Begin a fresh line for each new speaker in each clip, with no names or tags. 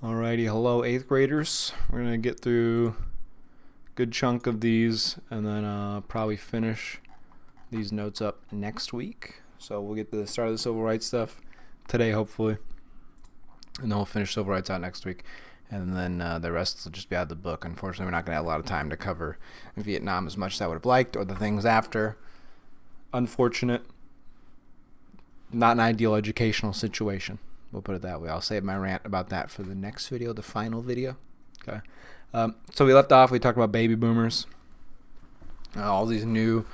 Alrighty, hello 8th graders. We're going to get through a good chunk of these and then probably finish these notes up next week. So we'll get to the start of the civil rights stuff today, hopefully. And then we'll finish civil rights out next week. And then the rest will just be out of the book. Unfortunately, we're not going to have a lot of time to cover Vietnam as much as I would have liked, or the things after. Unfortunate. Not an ideal educational situation. We'll put it that way. I'll save my rant about that for the next video, the final video. Okay. So we left off, we talked about baby boomers. All these new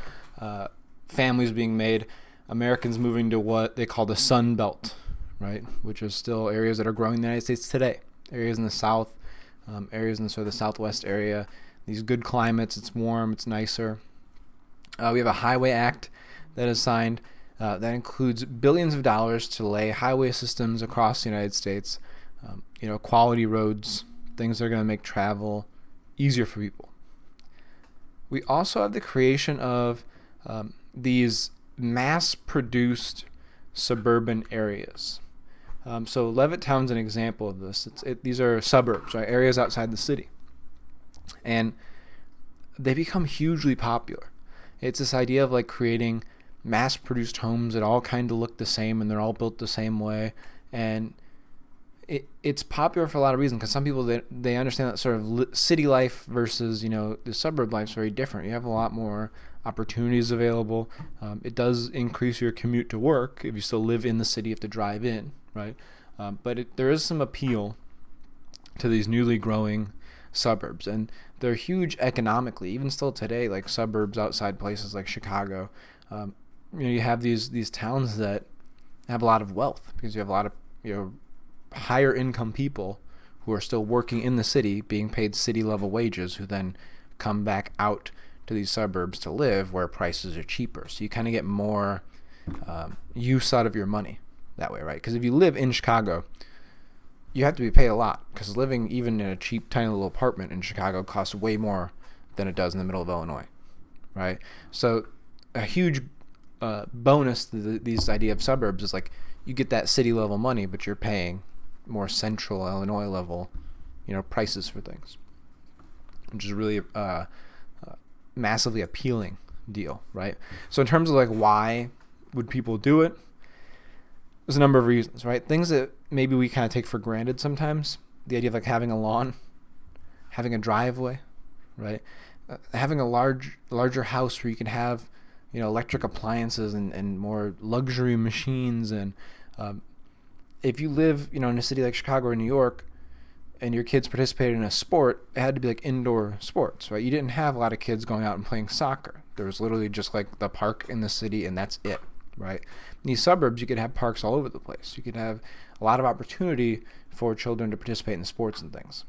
families being made. Americans moving to what they call the Sun Belt, right? Which is still areas that are growing in the United States today. Areas in the South, areas in the sort of the Southwest area. These good climates, it's warm, it's nicer. We have a Highway Act that is signed. That includes billions of dollars to lay highway systems across the United States, quality roads, things that are going to make travel easier for people. We also have the creation of these mass-produced suburban areas. So Levittown's an example of this. These are suburbs, right? Areas outside the city. And they become hugely popular. It's this idea of like creating mass-produced homes that all kind of look the same and they're all built the same way, and it's popular for a lot of reasons, because some people they understand that sort of city life versus the suburb life is very different. You have a lot more opportunities available. It does increase your commute to work. If you still live in the city, you have to drive in, right? But there is some appeal to these newly growing suburbs, and they're huge economically, even still today. Like suburbs outside places like Chicago, you have these towns that have a lot of wealth because you have a lot of higher income people who are still working in the city, being paid city level wages, who then come back out to these suburbs to live where prices are cheaper. So you kind of get more use out of your money that way, right? Because if you live in Chicago, you have to be paid a lot, because living even in a cheap tiny little apartment in Chicago costs way more than it does in the middle of Illinois, right? So a huge bonus to these idea of suburbs is like you get that city level money, but you're paying more central Illinois level, prices for things, which is really a massively appealing deal, right? So in terms of like why would people do it, there's a number of reasons, right? Things that maybe we kind of take for granted sometimes. The idea of like having a lawn, having a driveway, right? Having a larger house where you can have electric appliances and more luxury machines. And if you live in a city like Chicago or New York and your kids participated in a sport, it had to be like indoor sports, right? You didn't have a lot of kids going out and playing soccer. There was literally just like the park in the city, and that's it, right? In these suburbs, you could have parks all over the place. You could have a lot of opportunity for children to participate in sports and things.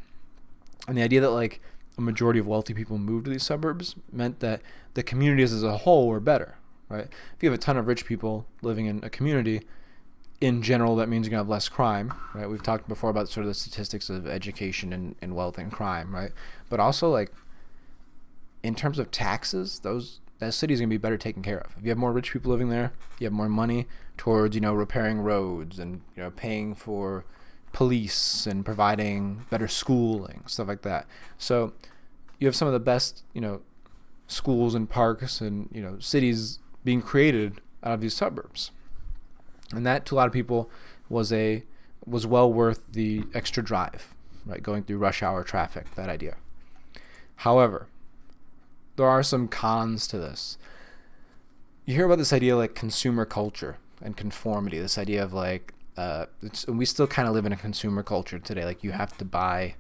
And the idea that like a majority of wealthy people moved to these suburbs meant that the communities as a whole were better, right? If you have a ton of rich people living in a community, in general, that means you're going to have less crime, right? We've talked before about sort of the statistics of education and wealth and crime, right? But also, like, in terms of taxes, that city is going to be better taken care of. If you have more rich people living there, you have more money towards, repairing roads and, paying for police and providing better schooling, stuff like that. So you have some of the best, schools and parks and, cities being created out of these suburbs. And that, to a lot of people, was well worth the extra drive, right? Going through rush hour traffic, that idea. However, there are some cons to this. You hear about this idea like consumer culture and conformity, this idea of like, we still kind of live in a consumer culture today. Like you have to buy,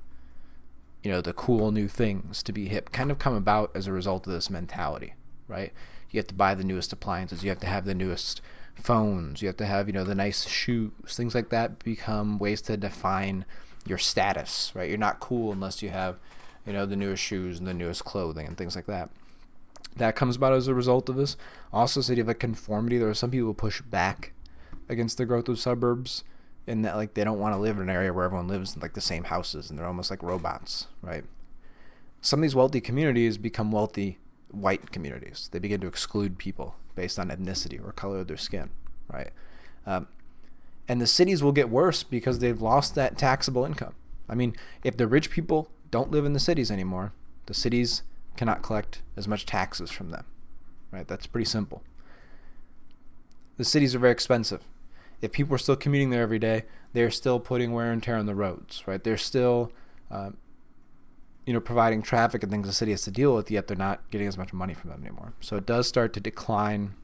the cool new things to be hip, kind of come about as a result of this mentality, right? You have to buy the newest appliances. You have to have the newest phones. You have to have, the nice shoes. Things like that become ways to define your status, right? You're not cool unless you have, the newest shoes and the newest clothing and things like that. That comes about as a result of this. Also, this idea of like conformity. There are some people who push back against the growth of suburbs, in that like they don't want to live in an area where everyone lives in like the same houses and they're almost like robots, right? Some of these wealthy communities become wealthy white communities. They begin to exclude people based on ethnicity or color of their skin, right? And the cities will get worse because they've lost that taxable income. I mean, if the rich people don't live in the cities anymore, the cities cannot collect as much taxes from them, right? That's pretty simple. The cities are very expensive. If people are still commuting there every day, they're still putting wear and tear on the roads, right? They're still, providing traffic and things the city has to deal with, yet they're not getting as much money from them anymore. So it does start to decline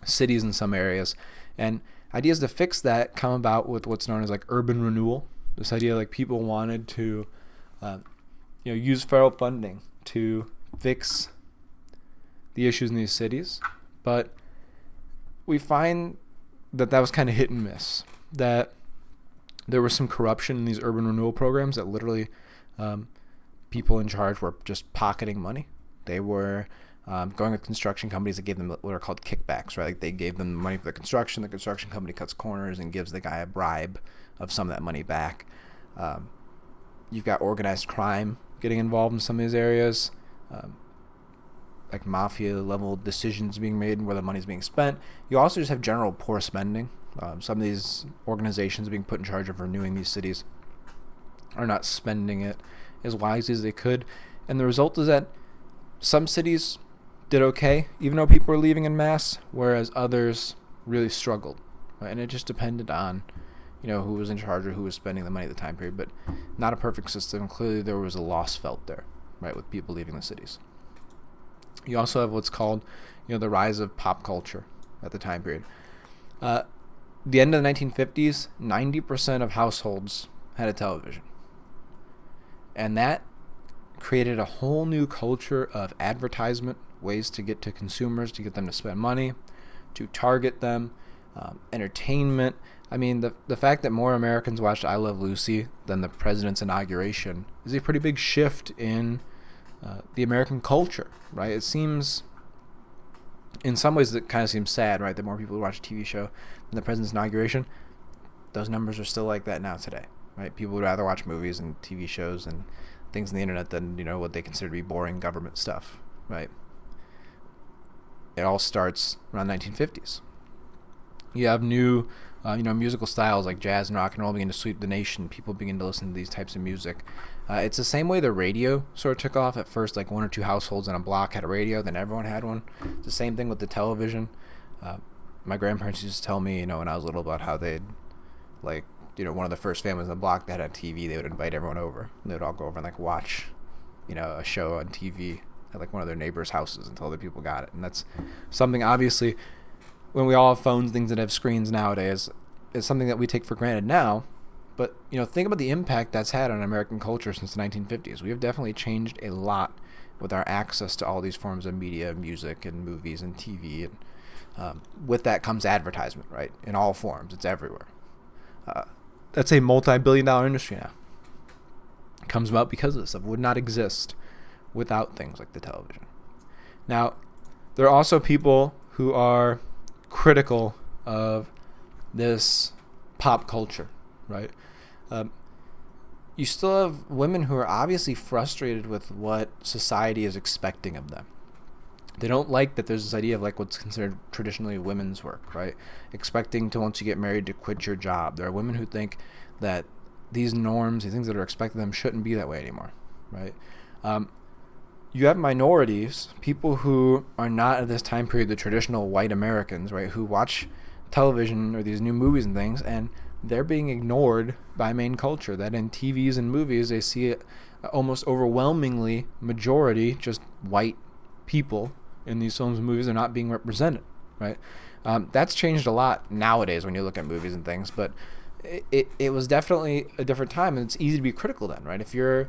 cities in some areas. And ideas to fix that come about with what's known as like urban renewal. This idea like people wanted to, use federal funding to fix the issues in these cities. But we find that was kind of hit and miss, that there was some corruption in these urban renewal programs, that literally people in charge were just pocketing money. They were going with construction companies that gave them what are called kickbacks, right? Like they gave them money for the construction company cuts corners and gives the guy a bribe of some of that money back. You've got organized crime getting involved in some of these areas, like mafia level decisions being made and where the money's being spent. You also just have general poor spending. Some of these organizations being put in charge of renewing these cities are not spending it as wisely as they could. And the result is that some cities did okay, even though people were leaving en masse, whereas others really struggled. Right? And it just depended on, who was in charge or who was spending the money at the time period. But not a perfect system. Clearly there was a loss felt there, right, with people leaving the cities. You also have what's called, the rise of pop culture at the time period. The end of the 1950s, 90% of households had a television. And that created a whole new culture of advertisement, ways to get to consumers, to get them to spend money, to target them, entertainment. I mean, the fact that more Americans watched I Love Lucy than the president's inauguration is a pretty big shift in the American culture, right? It seems, in some ways, it kind of seems sad, right? That more people watch a TV show than the president's inauguration. Those numbers are still like that now today, right? People would rather watch movies and TV shows and things on the internet than, what they consider to be boring government stuff, right? It all starts around the 1950s. You have new, musical styles like jazz and rock and roll begin to sweep the nation. People begin to listen to these types of music. It's the same way the radio sort of took off. At first, like one or two households in a block had a radio, then everyone had one. It's the same thing with the television. My grandparents used to tell me, when I was little, about how they'd, one of the first families in the block that had a TV, they would invite everyone over. And they would all go over and, watch, a show on TV at, one of their neighbors' houses until other people got it. And that's something, obviously, when we all have phones, things that have screens nowadays, is something that we take for granted now. But, think about the impact that's had on American culture since the 1950s. We have definitely changed a lot with our access to all these forms of media, music, and movies, and TV. And with that comes advertisement, right? In all forms. It's everywhere. That's a multi-billion-dollar industry now. It comes about because of this stuff. It would not exist without things like the television. Now, there are also people who are critical of this pop culture, right? You still have women who are obviously frustrated with what society is expecting of them. They don't like that there's this idea of what's considered traditionally women's work, right? Expecting to, once you get married, to quit your job. There are women who think that these norms, these things that are expected of them, shouldn't be that way anymore, right? You have minorities, people who are not at this time period the traditional white Americans, right, who watch television or these new movies and things, and they're being ignored by main culture. That in TVs and movies, they see it almost overwhelmingly majority just white people in these films and movies are not being represented, right? That's changed a lot nowadays when you look at movies and things, but it was definitely a different time, and it's easy to be critical then, right? If you're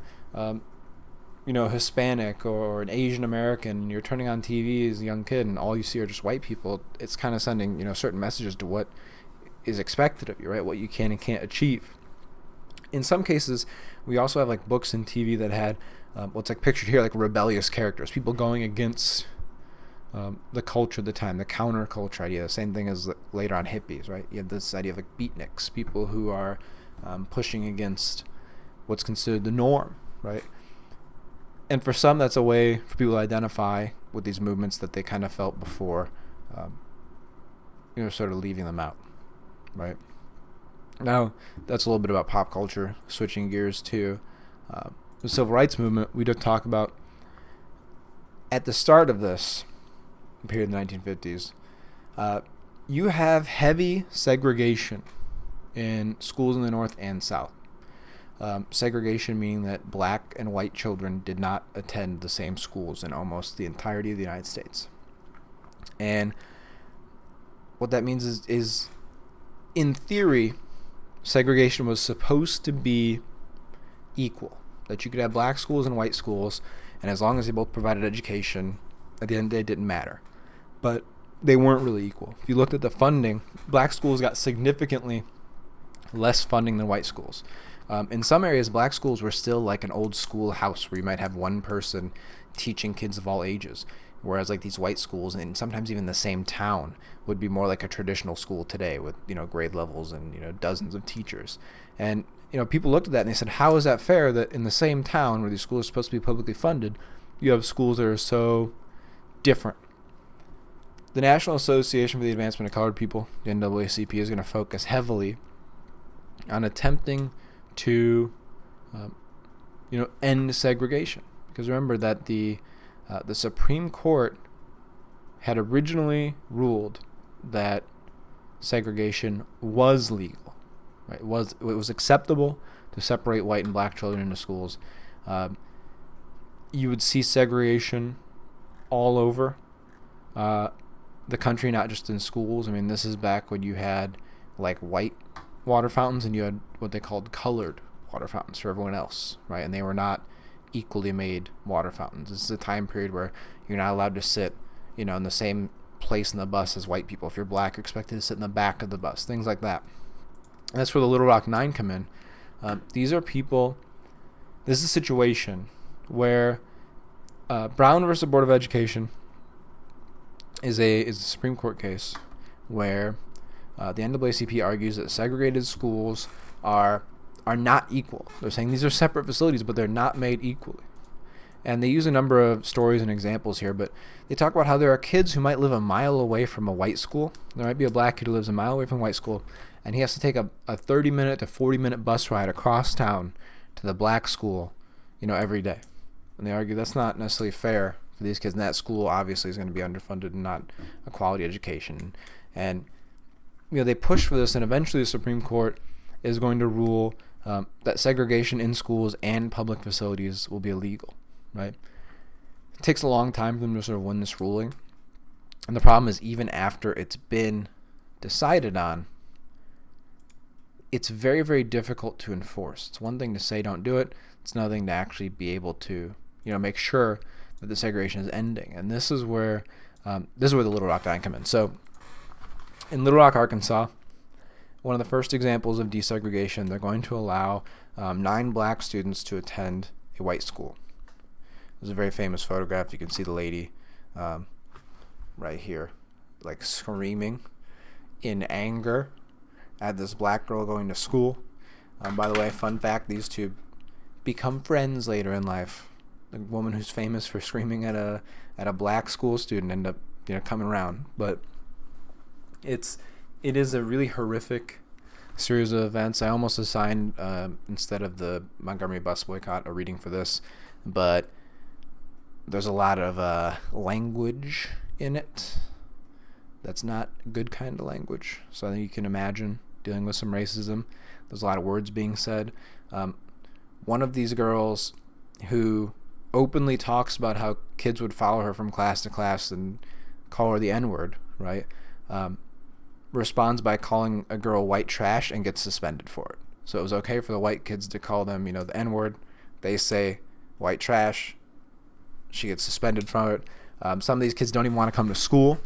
Hispanic or an Asian American, and you're turning on TV as a young kid and all you see are just white people, it's kind of sending, certain messages to what is expected of you, right? What you can and can't achieve. In some cases, we also have books and TV that had what's pictured here, rebellious characters, people going against the culture of the time, the counterculture idea, the same thing as later on hippies, right? You have this idea of beatniks, people who are pushing against what's considered the norm, right? And for some, that's a way for people to identify with these movements that they kind of felt before, sort of leaving them out, right? Now, that's a little bit about pop culture. Switching gears to the civil rights movement, we did talk about at the start of this period in the 1950s, you have heavy segregation in schools in the North and South. Segregation meaning that black and white children did not attend the same schools in almost the entirety of the United States. And what that means is in theory, segregation was supposed to be equal. That you could have black schools and white schools, and as long as they both provided education, at the end of the day, it didn't matter. But they weren't really equal. If you looked at the funding, black schools got significantly less funding than white schools. In some areas, black schools were still like an old school house where you might have one person teaching kids of all ages, whereas like these white schools, and sometimes even the same town, would be more like a traditional school today with, grade levels and, dozens of teachers. And, people looked at that and they said, how is that fair that in the same town where these schools are supposed to be publicly funded, you have schools that are so different? The National Association for the Advancement of Colored People, the NAACP, is going to focus heavily on attempting to, end segregation. Because remember that the Supreme Court had originally ruled that segregation was legal. Right? It was acceptable to separate white and black children into schools. You would see segregation all over the country, not just in schools. I mean, this is back when you had like white water fountains and you had what they called colored water fountains for everyone else, right? And they were not equally made water fountains. This is a time period where you're not allowed to sit, in the same place in the bus as white people. If you're black, you're expected to sit in the back of the bus, things like that. And that's where the Little Rock Nine come in. These are people. This is a situation where Brown versus Board of Education is a Supreme Court case where the NAACP argues that segregated schools are not equal. They're saying these are separate facilities, but they're not made equally. And they use a number of stories and examples here, but they talk about how there are kids who might live a mile away from a white school. There might be a black kid who lives a mile away from a white school, and he has to take a 30-minute to 40-minute bus ride across town to the black school, every day. And they argue that's not necessarily fair for these kids, and that school obviously is going to be underfunded and not a quality education. And they push for this, and eventually the Supreme Court is going to rule that segregation in schools and public facilities will be illegal, right? It takes a long time for them to sort of win this ruling. And the problem is, even after it's been decided on, it's very, very difficult to enforce. It's one thing to say don't do it. It's another thing to actually be able to, make sure that the segregation is ending. And this is where the Little Rock Nine come in. So in Little Rock, Arkansas, one of the first examples of desegregation, they're going to allow 9 black students to attend a white school. There's a very famous photograph. You can see the lady right here, like screaming in anger at this black girl going to school. By the way, fun fact, these two become friends later in life. The woman who's famous for screaming at a black school student end up coming around. But it is a really horrific series of events. I almost assigned instead of the Montgomery bus boycott a reading for this, but there's a lot of language in it that's not good kind of language. So I think you can imagine dealing with some racism. There's a lot of words being said. One of these girls who openly talks about how kids would follow her from class to class and call her the N-word, right? Responds by calling a girl white trash and gets suspended for it. So it was okay for the white kids to call them, the N-word. They say white trash. She gets suspended from it. Some of these kids don't even want to come to school.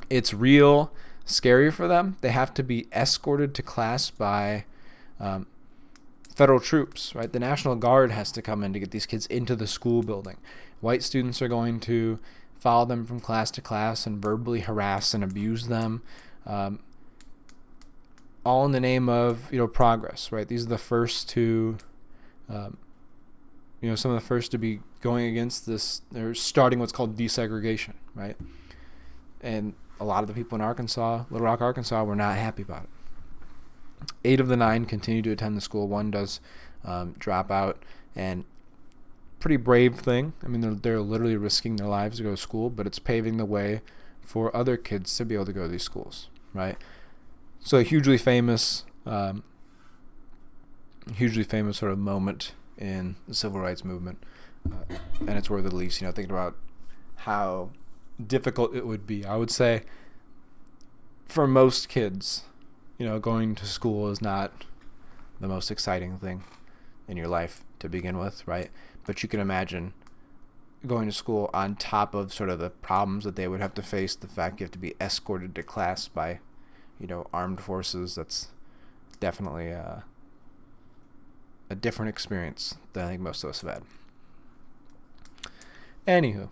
It's real scary for them. They have to be escorted to class by federal troops, right? The National Guard has to come in to get these kids into the school building. White students are going to follow them from class to class and verbally harass and abuse them, all in the name of progress, right? These are the first to some of the first to be going against this. They're starting what's called desegregation, right? And a lot of the people in Arkansas, Little Rock, Arkansas, were not happy about it. 8 of the 9 continue to attend the school. One does drop out, and pretty brave thing. I mean, they're literally risking their lives to go to school, but it's paving the way for other kids to be able to go to these schools, right? So a hugely famous sort of moment in the civil rights movement, and it's worth at least thinking about how difficult it would be. I would say for most kids, going to school is not the most exciting thing in your life to begin with, right? But you can imagine going to school on top of sort of the problems that they would have to face, the fact you have to be escorted to class by, armed forces. That's definitely a different experience than I think most of us have had. Anywho,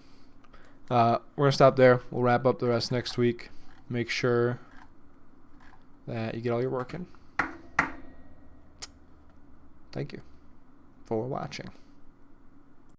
we're going to stop there. We'll wrap up the rest next week. Make sure that you get all your work in. Thank you for watching.